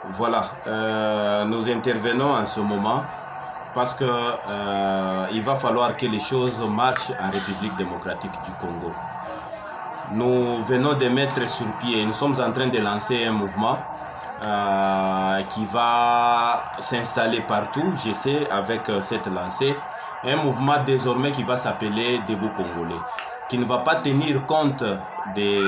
Voilà, nous intervenons en ce moment parce que il va falloir que les choses marchent en République démocratique du Congo. Nous venons de mettre sur pied, nous sommes en train de lancer un mouvement qui va s'installer partout, je sais, avec cette lancée. Un mouvement désormais qui va s'appeler Debout Congolais, qui ne va pas tenir compte de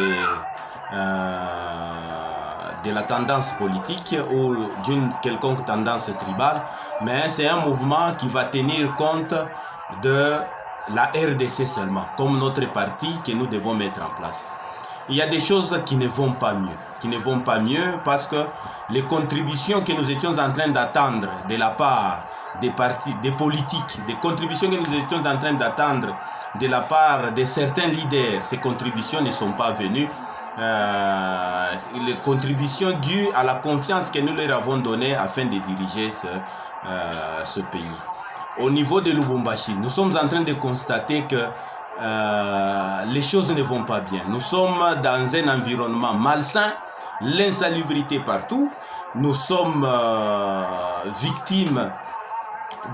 la tendance politique ou d'une quelconque tendance tribale, mais c'est un mouvement qui va tenir compte de la RDC seulement, comme notre parti que nous devons mettre en place. Il y a des choses qui ne vont pas mieux, parce que les contributions que nous étions en train d'attendre de la part des partis, des politiques, des contributions que nous étions en train d'attendre de la part de certains leaders, ces contributions ne sont pas venues. Les contributions dues à la confiance que nous leur avons donnée afin de diriger ce pays. Au niveau de Lubumbashi, nous sommes en train de constater que les choses ne vont pas bien. Nous sommes dans un environnement malsain, l'insalubrité partout. Nous sommes victimes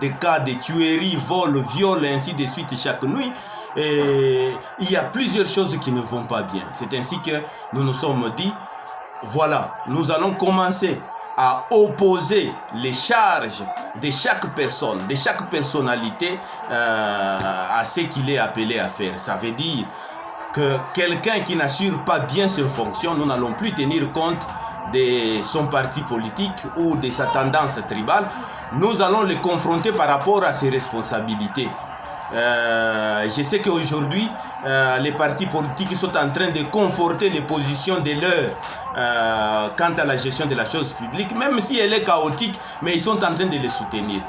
de cas de tueries, vols, viols, et ainsi de suite chaque nuit. Et il y a plusieurs choses qui ne vont pas bien. C'est ainsi que nous nous sommes dit, voilà, nous allons commencer à opposer les charges de chaque personne, de chaque personnalité à ce qu'il est appelé à faire. Ça veut dire que quelqu'un qui n'assure pas bien ses fonctions, nous n'allons plus tenir compte de son parti politique ou de sa tendance tribale. Nous allons le confronter par rapport à ses responsabilités. Je sais qu'aujourd'hui, les partis politiques sont en train de conforter les positions de leurs quant à la gestion de la chose publique, même si elle est chaotique, mais ils sont en train de les soutenir.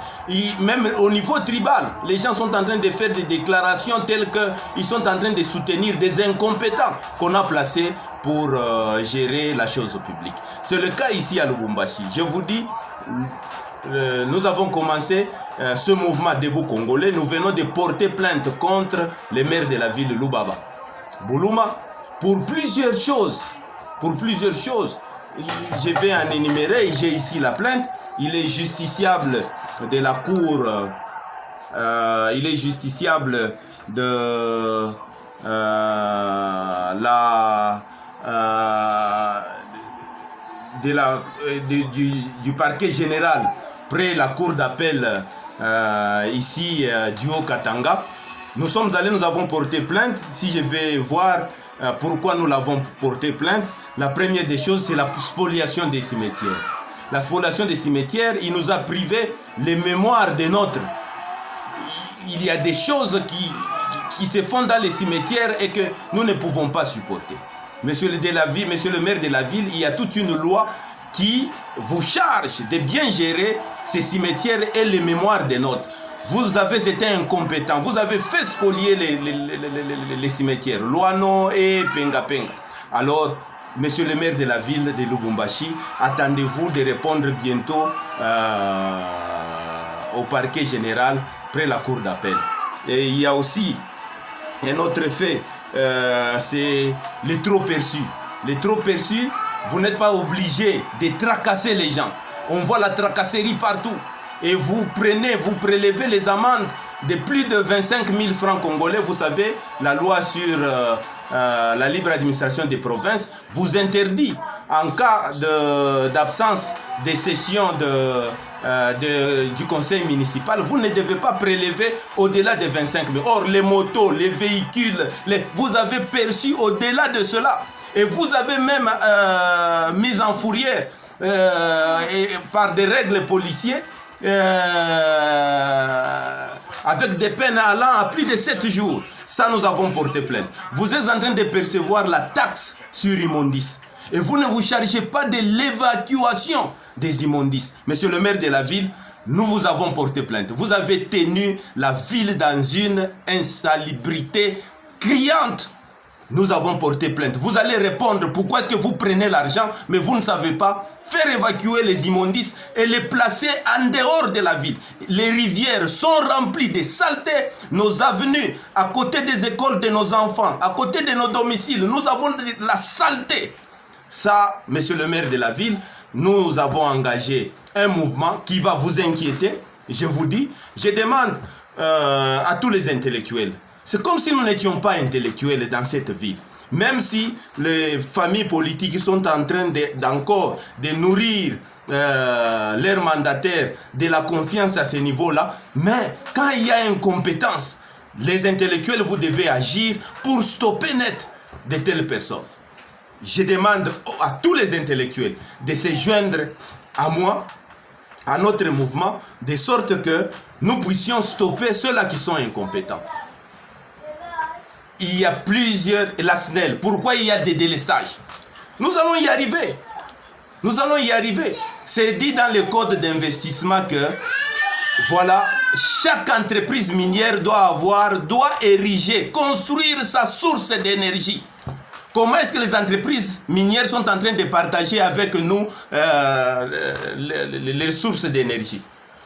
Même au niveau tribal, les gens sont en train de faire des déclarations telles qu'ils sont en train de soutenir des incompétents qu'on a placés pour gérer la chose publique. C'est le cas ici à Lubumbashi. Je vous dis, nous avons commencé ce mouvement Debout Congolais. Nous venons de porter plainte contre le maire de la ville de Lubaba, Boulouma, pour plusieurs choses. Je vais en énumérer. J'ai ici la plainte. Il est justiciable de la cour. Il est justiciable de du parquet général près la cour d'appel ici du Haut-Katanga. Nous sommes allés, nous avons porté plainte. Si je vais voir pourquoi nous l'avons porté plainte, la première des choses, c'est la spoliation des cimetières. La spoliation des cimetières, il nous a privé les mémoires des nôtres. Il y a des choses qui se font dans les cimetières et que nous ne pouvons pas supporter. Monsieur le maire de la ville, il y a toute une loi qui vous charge de bien gérer ces cimetières et les mémoires des nôtres. Vous avez été incompétent, vous avez fait spolier les cimetières, Loano et Penga Penga. Alors, monsieur le maire de la ville de Lubumbashi, attendez-vous de répondre bientôt au parquet général près la cour d'appel. Et il y a aussi un autre fait, c'est les trop perçus. Les trop perçus, vous n'êtes pas obligé de tracasser les gens. On voit la tracasserie partout. Et vous prélevez les amendes de plus de 25 000 francs congolais. Vous savez, la loi sur la libre administration des provinces vous interdit, en cas d'absence de session du conseil municipal, vous ne devez pas prélever au-delà de 25 000. Or, les motos, les véhicules, vous avez perçu au-delà de cela. Et vous avez même mis en fourrière par des règles policières avec des peines allant à plus de 7 jours. Ça, nous avons porté plainte. Vous êtes en train de percevoir la taxe sur immondices. Et vous ne vous chargez pas de l'évacuation des immondices. Monsieur le maire de la ville, nous vous avons porté plainte. Vous avez tenu la ville dans une insalubrité criante. Nous avons porté plainte. Vous allez répondre pourquoi est-ce que vous prenez l'argent, mais vous ne savez pas faire évacuer les immondices et les placer en dehors de la ville. Les rivières sont remplies de saletés. Nos avenues, à côté des écoles de nos enfants, à côté de nos domiciles, nous avons la saleté. Ça, monsieur le maire de la ville, nous avons engagé un mouvement qui va vous inquiéter. Je vous dis, je demande à tous les intellectuels. C'est comme si nous n'étions pas intellectuels dans cette ville. Même si les familles politiques sont en train encore de nourrir leurs mandataires de la confiance à ce niveau-là, mais quand il y a incompétence, les intellectuels, vous devez agir pour stopper net de telles personnes. Je demande à tous les intellectuels de se joindre à moi, à notre mouvement, de sorte que nous puissions stopper ceux-là qui sont incompétents. Il y a plusieurs, la SNEL, pourquoi il y a des délestages? Nous allons y arriver. Nous allons y arriver. C'est dit dans le code d'investissement que, voilà, chaque entreprise minière doit ériger, construire sa source d'énergie. Comment est-ce que les entreprises minières sont en train de partager avec nous les sources d'énergie?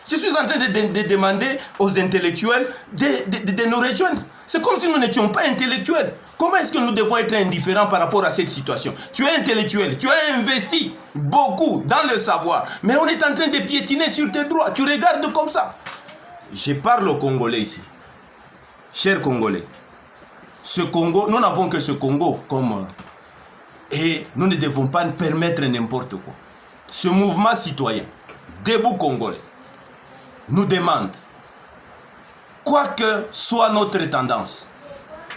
Je suis en train de demander aux intellectuels de nous rejoindre. C'est comme si nous n'étions pas intellectuels. Comment est-ce que nous devons être indifférents par rapport à cette situation? Tu es intellectuel, tu as investi beaucoup dans le savoir, mais on est en train de piétiner sur tes droits. Tu regardes comme ça. Je parle aux Congolais ici. Chers Congolais, ce Congo, nous n'avons que ce Congo comme... Et nous ne devons pas permettre n'importe quoi. Ce mouvement citoyen, Debout Congolais, nous demande, quoi que soit notre tendance,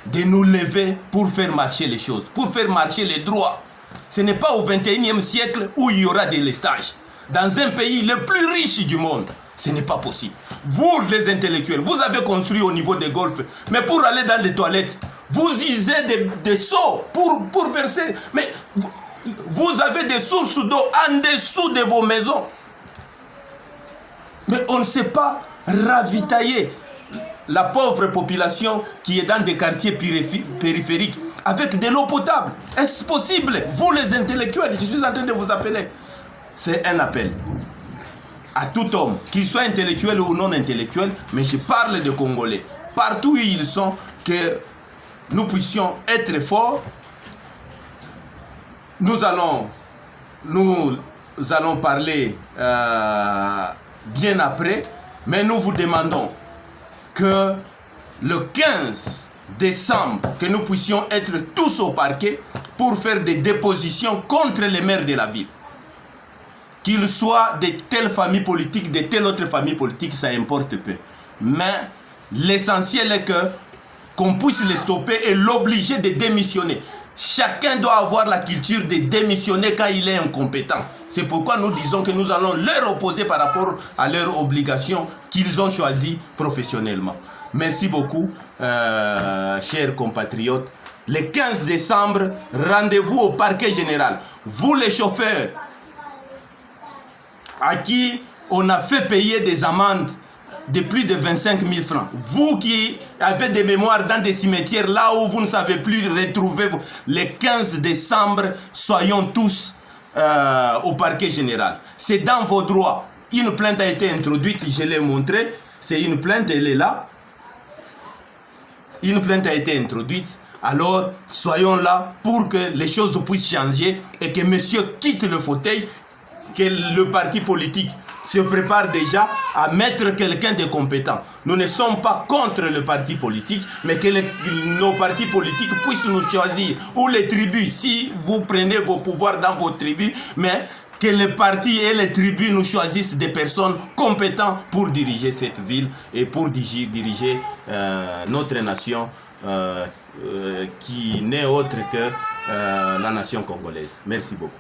de nous lever pour faire marcher les choses, pour faire marcher les droits. Ce n'est pas au 21e siècle où il y aura des lestages. Dans un pays le plus riche du monde, ce n'est pas possible. Vous, les intellectuels, vous avez construit au niveau des golfs, mais pour aller dans les toilettes, vous usez des seaux pour verser. Mais vous avez des sources d'eau en dessous de vos maisons. Mais on ne sait pas ravitailler la pauvre population qui est dans des quartiers périphériques avec de l'eau potable. Est-ce possible? Vous les intellectuels, je suis en train de vous appeler. C'est un appel à tout homme, qu'il soit intellectuel ou non intellectuel, mais je parle de Congolais. Partout où ils sont, que nous puissions être forts. Nous allons parler bien après, mais nous vous demandons que le 15 décembre, que nous puissions être tous au parquet pour faire des dépositions contre les maires de la ville. Qu'ils soient de telle famille politique, de telle autre famille politique, ça importe peu. Mais l'essentiel est qu'on puisse les stopper et l'obliger de démissionner. Chacun doit avoir la culture de démissionner quand il est incompétent. C'est pourquoi nous disons que nous allons leur opposer par rapport à leurs obligations qu'ils ont choisies professionnellement. Merci beaucoup, chers compatriotes. Le 15 décembre, rendez-vous au parquet général. Vous les chauffeurs, à qui on a fait payer des amendes de plus de 25 000 francs. Vous qui avez des mémoires dans des cimetières là où vous ne savez plus retrouver, le 15 décembre, soyons tous au parquet général. C'est dans vos droits. Une plainte a été introduite, je l'ai montré. C'est une plainte, elle est là. Une plainte a été introduite. Alors, soyons là pour que les choses puissent changer et que monsieur quitte le fauteuil, que le parti politique se prépare déjà à mettre quelqu'un de compétent. Nous ne sommes pas contre le parti politique, mais que nos partis politiques puissent nous choisir. Ou les tribus, si vous prenez vos pouvoirs dans vos tribus, mais que les partis et les tribus nous choisissent des personnes compétentes pour diriger cette ville et pour diriger notre nation qui n'est autre que la nation congolaise. Merci beaucoup.